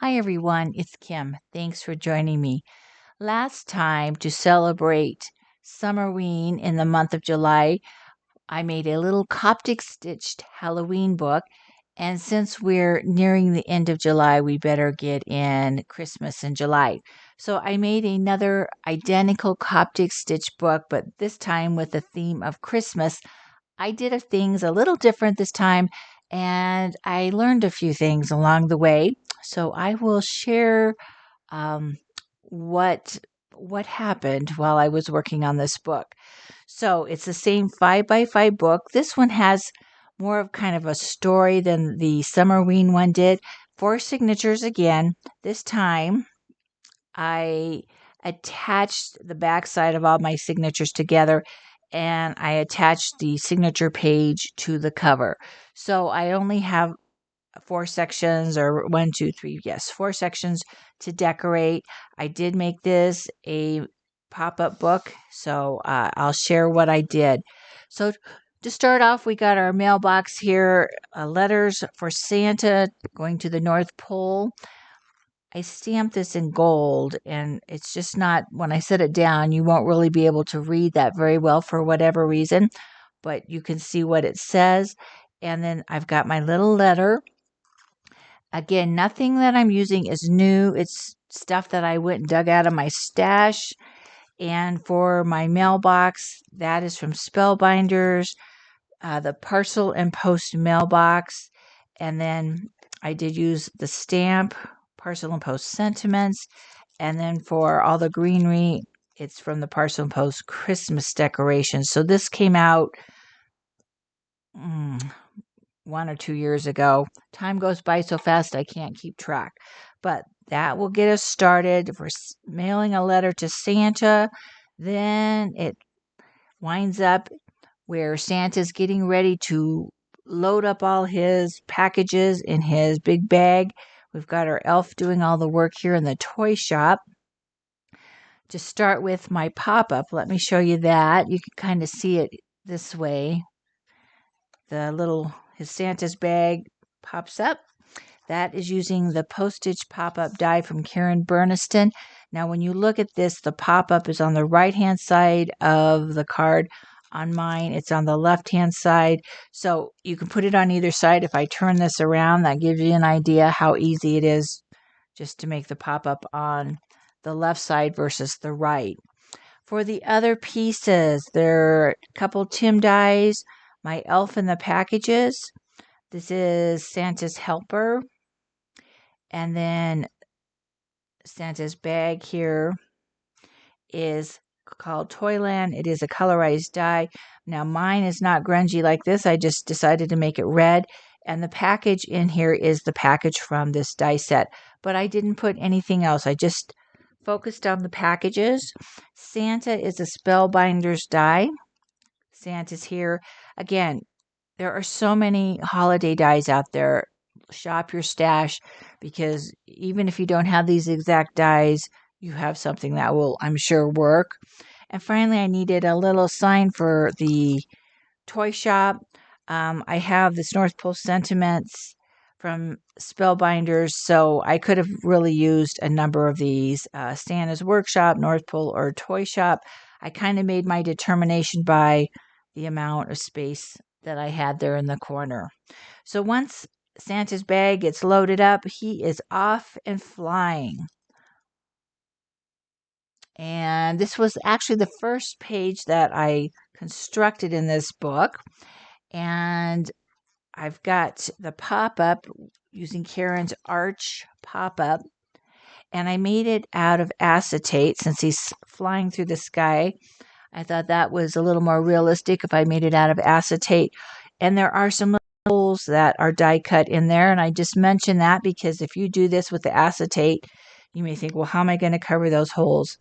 Hi everyone, it's Kim. Thanks for joining me. Last time to celebrate Summerween in the month of July, I made a little coptic stitched Halloween book. And since we're nearing the end of July, we better get in Christmas in July. So I made another identical coptic stitch book, but this time with the theme of Christmas. I did things a little different this time, and I learned a few things along the way. So I will share um, what what happened while I was working on this book. So it's the same 5 by 5 book. This one has more of kind of a story than the Summerween one did. 4 signatures again. This time I attached the backside of all my signatures together and I attached the signature page to the cover. So I only have 4 sections, or one, two, three, yes, 4 sections to decorate. I did make this a pop up book, so I'll share what I did. So to start off, we got our mailbox here, letters for Santa going to the North Pole. I stamped this in gold, and it's just not, when I set it down, you won't really be able to read that very well for whatever reason, but you can see what it says. And then I've got my little letter. Again, nothing that I'm using is new. It's stuff that I went and dug out of my stash. And for my mailbox, that is from Spellbinders, the parcel and post mailbox. And then I did use the stamp, parcel and post sentiments. And then for all the greenery, it's from the parcel and post Christmas decorations. So this came out 1 or 2 years ago. Time goes by so fast I can't keep track. But that will get us started for mailing a letter to Santa. Then it winds up where Santa's getting ready to load up all his packages in his big bag. We've got our elf doing all the work here in the toy shop. To start with my pop-up, let me show you that. You can kind of see it this way. His Santa's bag pops up. That is using the postage pop-up die from Karen Burniston. Now, when you look at this, the pop-up is on the right-hand side of the card. On mine, it's on the left-hand side. So you can put it on either side. If I turn this around, that gives you an idea how easy it is just to make the pop-up on the left side versus the right. For the other pieces, there are a couple Tim dies, my elf in the packages. This is Santa's helper. And then Santa's bag here is called Toyland. It is a colorized die. Now mine is not grungy like this. I just decided to make it red. And the package in here is the package from this die set. But I didn't put anything else. I just focused on the packages. Santa is a Spellbinders die. Santa's here. Again, there are so many holiday dies out there. Shop your stash, because even if you don't have these exact dies, you have something that will, I'm sure, work. And finally, I needed a little sign for the toy shop. I have this North Pole Sentiments from Spellbinders, so I could have really used a number of these. Santa's Workshop, North Pole, or Toy Shop. I kind of made my determination by the amount of space that I had there in the corner. So once Santa's bag gets loaded up, he is off and flying. And this was actually the first page that I constructed in this book. And I've got the pop-up using Karen's Arch pop-up. And I made it out of acetate since he's flying through the sky. I thought that was a little more realistic if I made it out of acetate. And there are some holes that are die cut in there. And I just mentioned that because if you do this with the acetate, you may think, well, how am I going to cover those holes?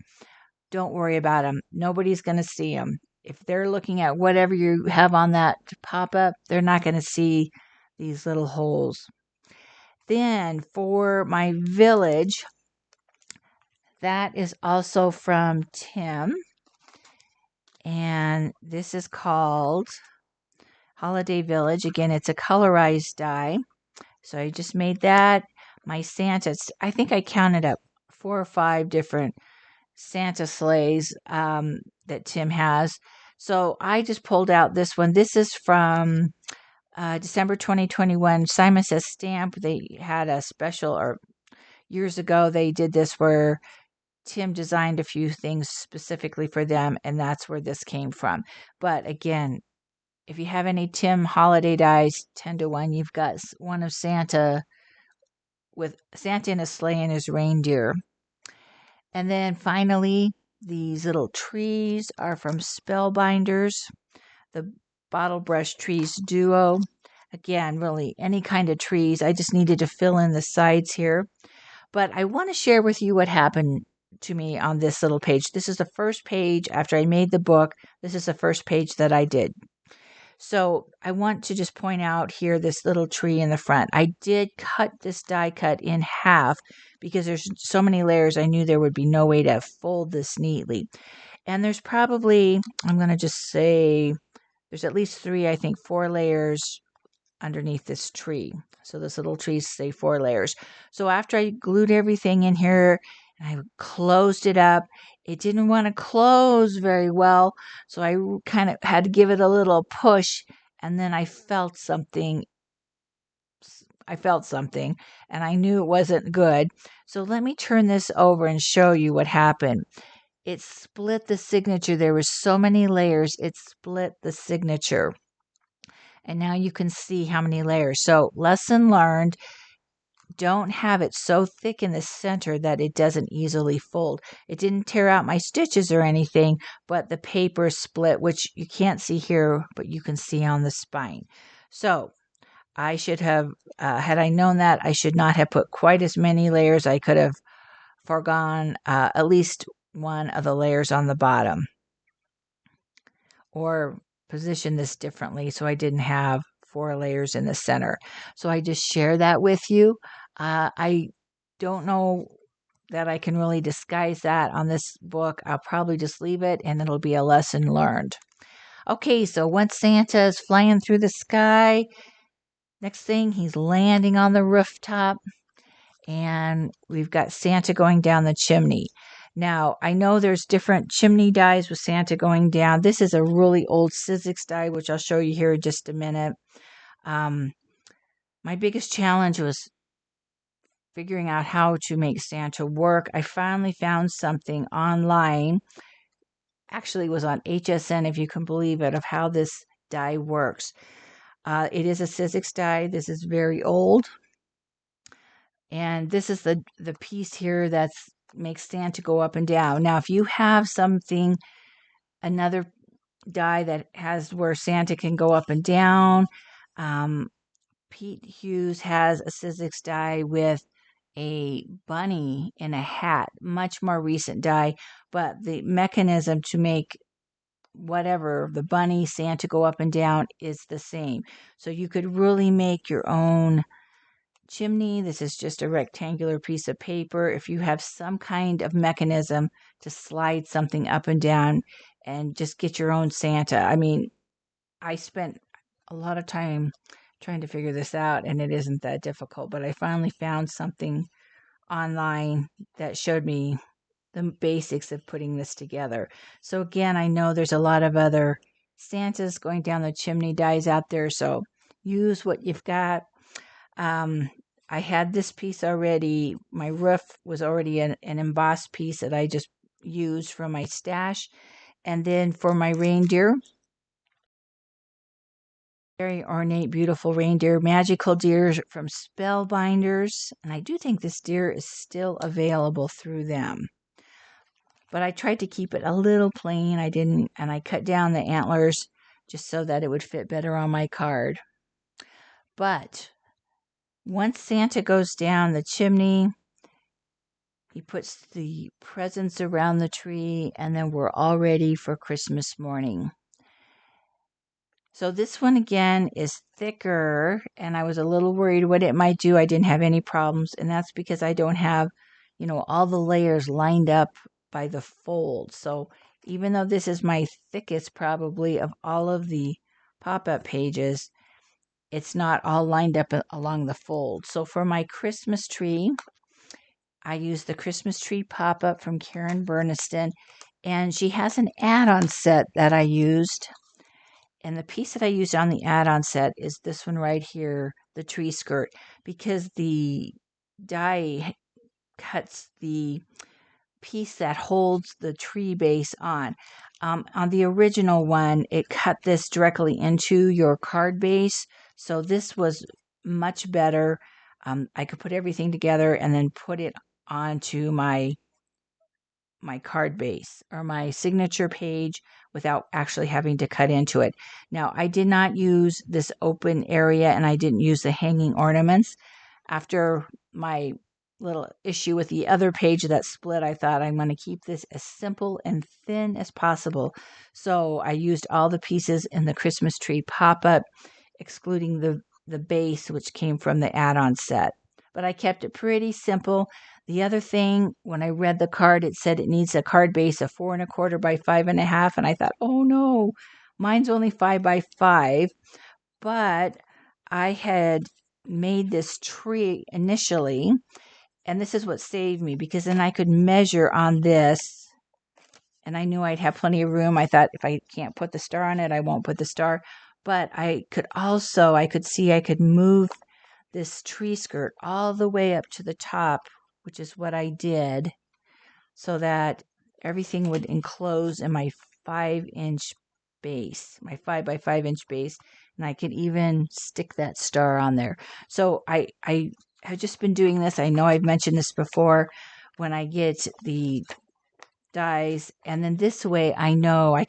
Don't worry about them. Nobody's going to see them. If they're looking at whatever you have on that pop-up, they're not going to see these little holes. Then for my village, that is also from Tim. And this is called Holiday Village. Again, it's a colorized die. So I just made that. my Santas. I think I counted up 4 or 5 different Santa sleighs that Tim has. So I just pulled out this one. This is from December 2021. Simon Says Stamp. They had a special, or years ago, they did this where Tim designed a few things specifically for them, and that's where this came from. But again, if you have any Tim holiday dies, 10 to 1, you've got one of Santa with Santa in a sleigh and his reindeer. And then finally, these little trees are from Spellbinders, the Bottle Brush Trees Duo. Again, really any kind of trees. I just needed to fill in the sides here. But I want to share with you what happened to me on this little page. This is the first page after I made the book. This is the first page that I did. So I want to just point out here this little tree in the front. I did cut this die cut in half because there's so many layers. I knew there would be no way to fold this neatly. And there's probably, I'm going to just say, there's at least 3, I think 4 layers underneath this tree. So this little tree, say 4 layers. So after I glued everything in here and I closed it up, it didn't want to close very well. So I kind of had to give it a little push, and then I felt something. And I knew it wasn't good. So let me turn this over and show you what happened. It split the signature. There were so many layers. It split the signature. And now you can see how many layers. So lesson learned, don't have it so thick in the center that it doesn't easily fold. It didn't tear out my stitches or anything, but the paper split, which you can't see here, but you can see on the spine. So I should have, had I known that, I should not have put quite as many layers. I could have foregone at least one of the layers on the bottom, or position this differently so I didn't have 4 layers in the center. So I just share that with you. I don't know that I can really disguise that on this book. I'll probably just leave it and it'll be a lesson learned. Okay, so once Santa is flying through the sky, next thing he's landing on the rooftop, and we've got Santa going down the chimney. Now, I know there's different chimney dies with Santa going down. This is a really old Sizzix die, which I'll show you here in just a minute. My biggest challenge was figuring out how to make Santa work. I finally found something online. Actually, it was on HSN, if you can believe it, of how this die works. It is a Sizzix die. This is very old. And this is the piece here that makes Santa go up and down. Now, if you have something, another die that has where Santa can go up and down, Pete Hughes has a Sizzix die with a bunny in a hat, much more recent die, but the mechanism to make whatever, the bunny, Santa go up and down is the same. So you could really make your own chimney. This is just a rectangular piece of paper. If you have some kind of mechanism to slide something up and down and just get your own Santa. I mean, I spent a lot of time trying to figure this out, and it isn't that difficult, but I finally found something online that showed me the basics of putting this together. So again, I know there's a lot of other Santas going down the chimney dies out there, so use what you've got. I had this piece already. My roof was already an embossed piece that I just used from my stash. And then for my reindeer, very ornate, beautiful reindeer, magical deers from Spellbinders. And I do think this deer is still available through them. But I tried to keep it a little plain. And I cut down the antlers just so that it would fit better on my card. But once Santa goes down the chimney, he puts the presents around the tree, and then we're all ready for Christmas morning. So this one again is thicker, and I was a little worried what it might do. I didn't have any problems, and that's because I don't have, all the layers lined up by the fold. So even though this is my thickest probably of all of the pop-up pages, it's not all lined up along the fold. So for my Christmas tree, I used the Christmas tree pop-up from Karen Burniston, and she has an add-on set that I used. And the piece that I used on the add-on set is this one right here, the tree skirt, because the die cuts the piece that holds the tree base on. On the original one, it cut this directly into your card base. So this was much better. I could put everything together and then put it onto my card base or my signature page without actually having to cut into it. Now, I did not use this open area and I didn't use the hanging ornaments. After my little issue with the other page that split, I thought I'm going to keep this as simple and thin as possible. So I used all the pieces in the Christmas tree pop-up, excluding the base, which came from the add-on set. But I kept it pretty simple. The other thing, when I read the card, it said it needs a card base of 4¼ by 5½, and I thought, oh no, mine's only 5 by 5. But I had made this tree initially, and this is what saved me, because then I could measure on this, and I knew I'd have plenty of room. I thought if I can't put the star on it, I won't put the star. But I could see I could move this tree skirt all the way up to the top, which is what I did, so that everything would enclose in my 5-inch base, my 5 by 5-inch base, and I could even stick that star on there. So I have just been doing this. I know I've mentioned this before. When I get the dies, and then this way I know I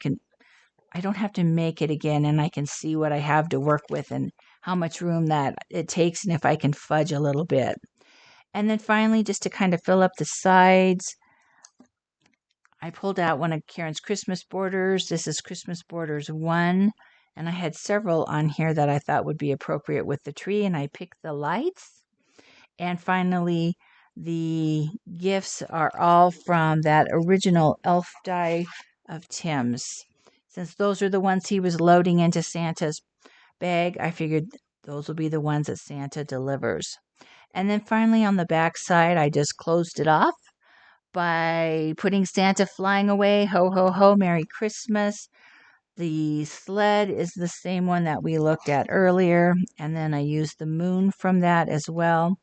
don't have to make it again, and I can see what I have to work with and how much room that it takes, and if I can fudge a little bit. And then finally, just to kind of fill up the sides, I pulled out one of Karen's Christmas borders. This is Christmas Borders 1, and I had several on here that I thought would be appropriate with the tree, and I picked the lights. And finally, the gifts are all from that original elf die of Tim's. Since those are the ones he was loading into Santa's bag, I figured those will be the ones that Santa delivers. And then finally on the back side, I just closed it off by putting Santa flying away, ho, ho, ho, Merry Christmas. The sled is the same one that we looked at earlier, and then I used the moon from that as well.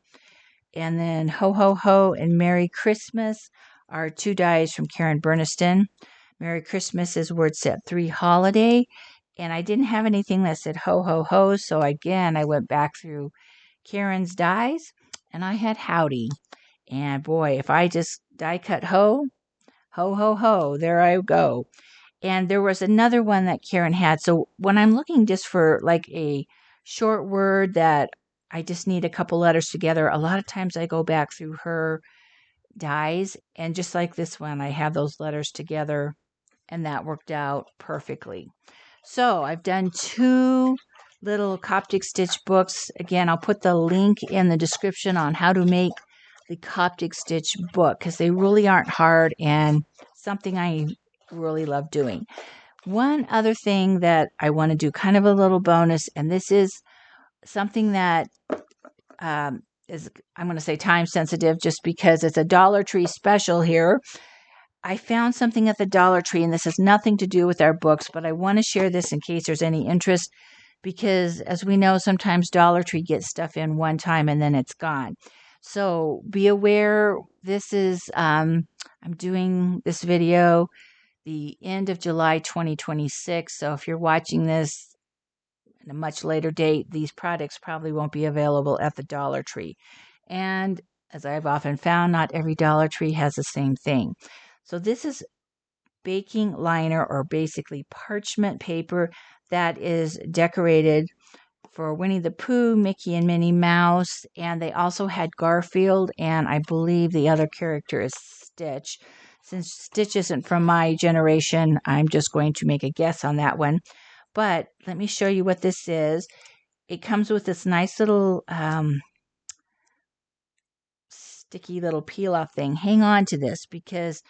And then ho, ho, ho, and Merry Christmas are 2 dies from Karen Burniston. Merry Christmas is word set 3 holiday, and I didn't have anything that said ho, ho, ho, so again, I went back through Karen's dies, and I had howdy. And boy, if I just die cut ho, ho, ho, ho, there I go. And there was another one that Karen had. So when I'm looking just for like a short word that I just need a couple letters together, a lot of times I go back through her dies. And just like this one, I have those letters together, and that worked out perfectly. So I've done 2 little Coptic stitch books. Again, I'll put the link in the description on how to make the Coptic stitch book, because they really aren't hard and something I really love doing. One other thing that I want to do, kind of a little bonus, and this is something that is, I'm going to say, time sensitive, just because it's a Dollar Tree special here. I found something at the Dollar Tree, and this has nothing to do with our books, but I want to share this in case there's any interest, because as we know, sometimes Dollar Tree gets stuff in one time and then it's gone. So be aware, this is, I'm doing this video the end of July 2026. So if you're watching this at a much later date, these products probably won't be available at the Dollar Tree. And as I've often found, not every Dollar Tree has the same thing. So this is baking liner, or basically parchment paper, that is decorated for Winnie the Pooh, Mickey and Minnie Mouse, and they also had Garfield, and I believe the other character is Stitch. Since Stitch isn't from my generation, I'm just going to make a guess on that one. But let me show you what this is. It comes with this nice little sticky little peel-off thing. Hang on to this, because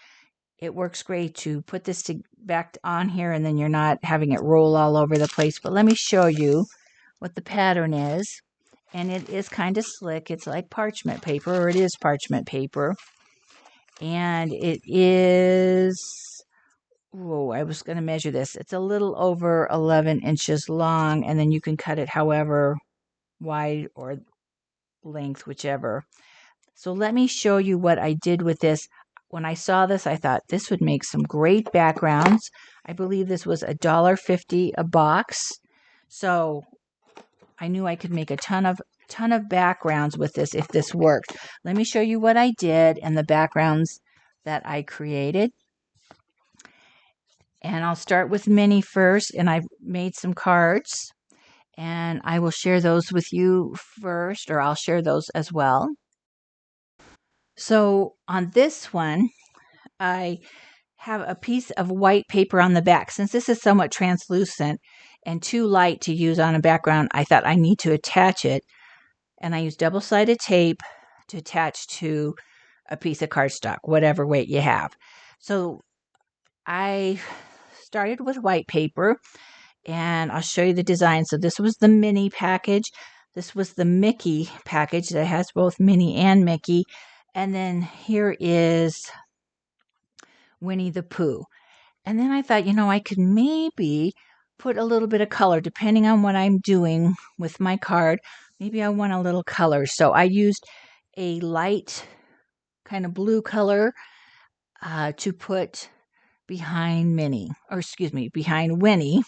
it works great to put this back on here, and then you're not having it roll all over the place. But let me show you what the pattern is. And it is kind of slick. It's like parchment paper, or it is parchment paper. And it is, oh, I was going to measure this. It's a little over 11 inches long, and then you can cut it however wide or length, whichever. So let me show you what I did with this. When I saw this, I thought this would make some great backgrounds. I believe this was $1.50 a box. So I knew I could make a ton of backgrounds with this if this worked. Let me show you what I did and the backgrounds that I created. And I'll start with Minnie first, and I've made some cards, and I will share those with you first, or I'll share those as well. So on this one, I have a piece of white paper on the back. Since this is somewhat translucent and too light to use on a background, I thought I need to attach it. And I used double-sided tape to attach to a piece of cardstock, whatever weight you have. So I started with white paper, and I'll show you the design. So this was the Minnie package. This was the Mickey package that has both Minnie and Mickey. And then here is Winnie the Pooh. And then I thought, I could maybe put a little bit of color depending on what I'm doing with my card. Maybe I want a little color. So I used a light kind of blue color to put behind behind Winnie.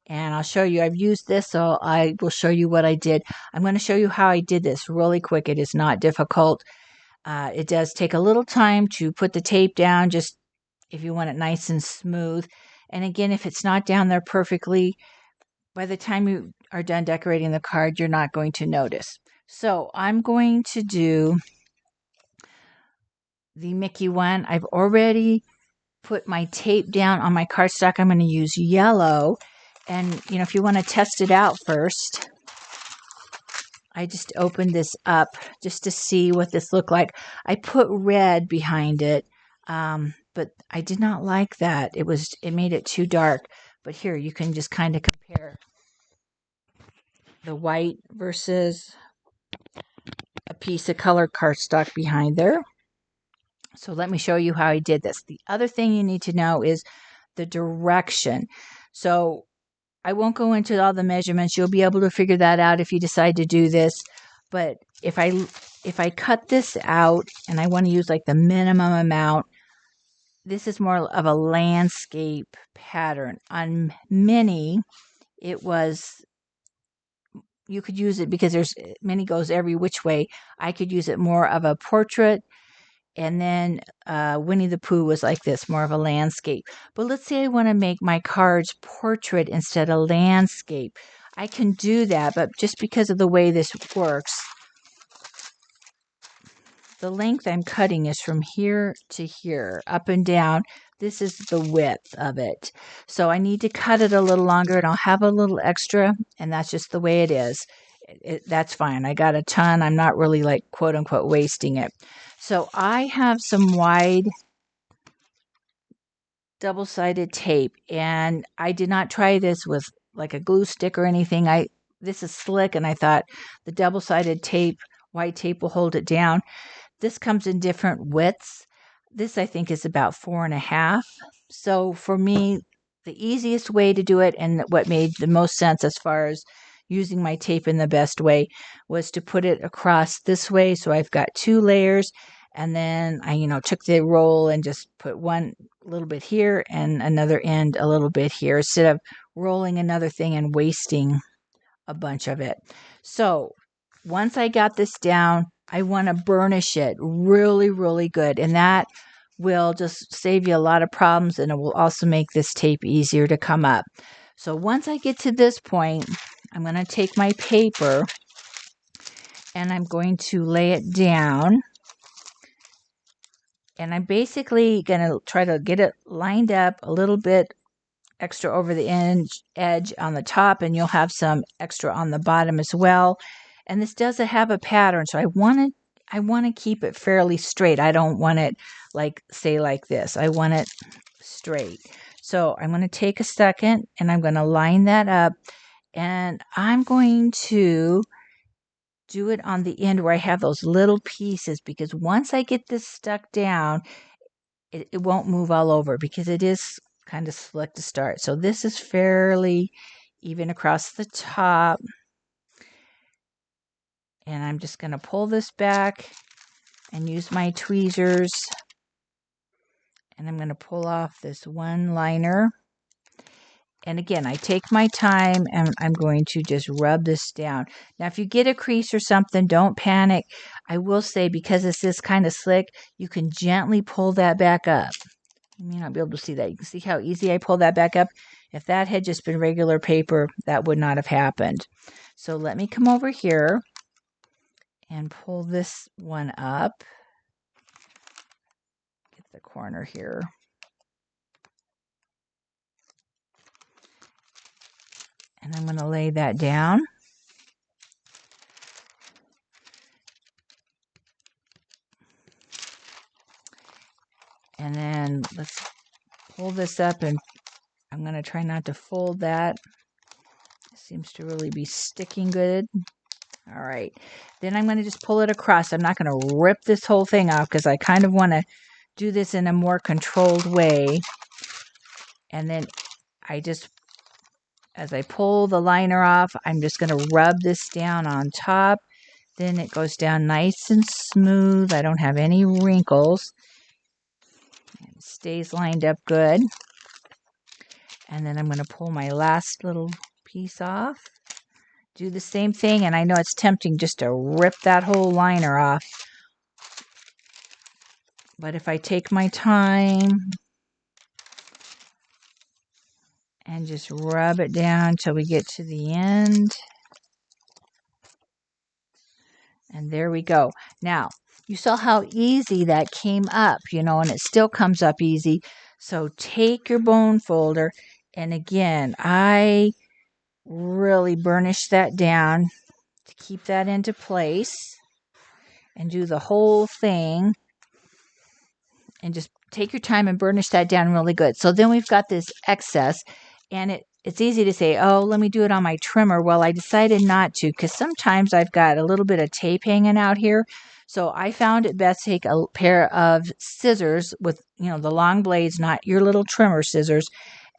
And I'll show you, I've used this, so I will show you what I did. I'm going to show you how I did this really quick. It is not difficult. It does take a little time to put the tape down, just if you want it nice and smooth. And again, if it's not down there perfectly, by the time you are done decorating the card, you're not going to notice. So I'm going to do the Mickey one. I've already put my tape down on my cardstock. I'm going to use yellow. And, if you want to test it out first, I just opened this up just to see what this looked like. I put red behind it, but I did not like that. It made it too dark. But here, you can just kind of compare the white versus a piece of colored cardstock behind there. So let me show you how I did this. The other thing you need to know is the direction. So I won't go into all the measurements. You'll be able to figure that out if you decide to do this. But if I cut this out and I want to use like the minimum amount, this is more of a landscape pattern. On Minnie, you could use it because Minnie goes every which way. I could use it more of a portrait. And then Winnie the Pooh was like this, more of a landscape. But let's say I want to make my cards portrait instead of landscape. I can do that, but just because of the way this works, the length I'm cutting is from here to here, up and down. This is the width of it. So I need to cut it a little longer, and I'll have a little extra, and that's just the way it is. That's fine. I got a ton. I'm not really like quote unquote wasting it. So I have some wide double-sided tape, and I did not try this with like a glue stick or anything. This is slick, and I thought the double-sided tape, white tape, will hold it down. This comes in different widths. This I think is about 4.5. So for me, the easiest way to do it, and what made the most sense as far as using my tape in the best way, was to put it across this way. So I've got 2 layers, and then I, took the roll and just put one little bit here and another end a little bit here, instead of rolling another thing and wasting a bunch of it. So once I got this down, I want to burnish it really, really good. And that will just save you a lot of problems, and it will also make this tape easier to come up. So once I get to this point, I'm going to take my paper and I'm going to lay it down. And I'm basically going to try to get it lined up a little bit extra over the edge on the top, and you'll have some extra on the bottom as well. And this does have a pattern, so I want to keep it fairly straight. I don't want it like this. I want it straight. So I'm going to take a second and I'm going to line that up. And I'm going to do it on the end where I have those little pieces, because once I get this stuck down, it won't move all over because it is kind of slick to start. So this is fairly even across the top. And I'm just going to pull this back and use my tweezers. And I'm going to pull off this one liner. And again, I take my time and I'm going to just rub this down. Now, if you get a crease or something, don't panic. I will say, because this is kind of slick, you can gently pull that back up. You may not be able to see that. You can see how easy I pull that back up. If that had just been regular paper, that would not have happened. So let me come over here and pull this one up. Get the corner here. And I'm going to lay that down. And then let's pull this up, and I'm going to try not to fold that. It seems to really be sticking good. All right. Then I'm going to just pull it across. I'm not going to rip this whole thing off because I kind of want to do this in a more controlled way. And then as I pull the liner off, I'm just going to rub this down on top. Then it goes down nice and smooth. I don't have any wrinkles. It stays lined up good. And then I'm going to pull my last little piece off. Do the same thing, and I know it's tempting just to rip that whole liner off. But if I take my time and just rub it down till we get to the end. And there we go. Now, you saw how easy that came up, and it still comes up easy. So take your bone folder, and again, I really burnish that down to keep that into place, and do the whole thing, and just take your time and burnish that down really good. So then we've got this excess, and it's easy to say, oh, let me do it on my trimmer. Well, I decided not to, because sometimes I've got a little bit of tape hanging out here. So I found it best to take a pair of scissors with, the long blades, not your little trimmer scissors,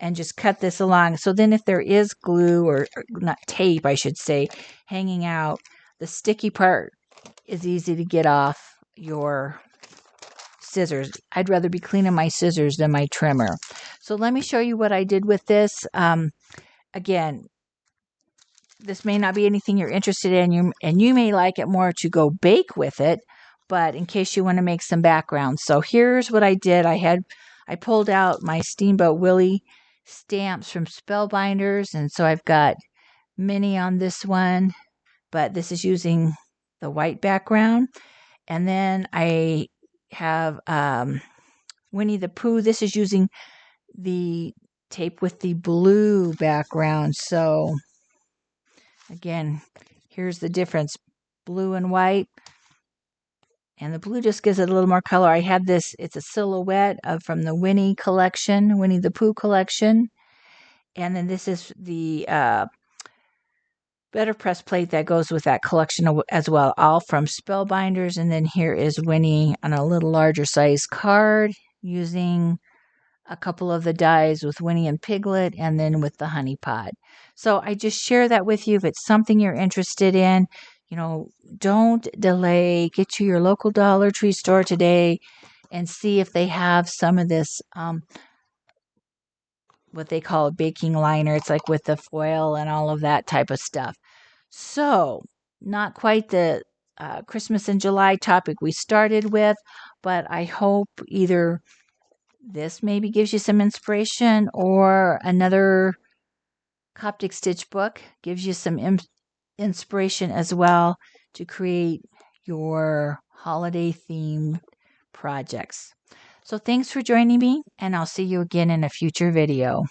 and just cut this along. So then if there is glue, or not tape, I should say, hanging out, the sticky part is easy to get off your scissors. I'd rather be cleaning my scissors than my trimmer. So let me show you what I did with this. Again, this may not be anything you're interested in, and you may like it more to go bake with it, but in case you want to make some background. So here's what I did. I pulled out my Steamboat Willie stamps from Spellbinders, and so I've got Minnie on this one, but this is using the white background. And then I have Winnie the Pooh. This is using the tape with the blue background. So again, here's the difference, blue and white. And the blue just gives it a little more color. I had this, it's a silhouette from the Winnie collection, Winnie the Pooh collection. And then this is the better press plate that goes with that collection as well, all from Spellbinders. And then here is Winnie on a little larger size card, using a couple of the dies with Winnie and Piglet, and then with the honey pot. So I just share that with you. If it's something you're interested in, don't delay. Get to your local Dollar Tree store today and see if they have some of this, what they call a baking liner. It's like with the foil and all of that type of stuff. So not quite the Christmas in July topic we started with, but I hope either this maybe gives you some inspiration, or another Coptic stitch book gives you some inspiration as well to create your holiday themed projects. So thanks for joining me, and I'll see you again in a future video.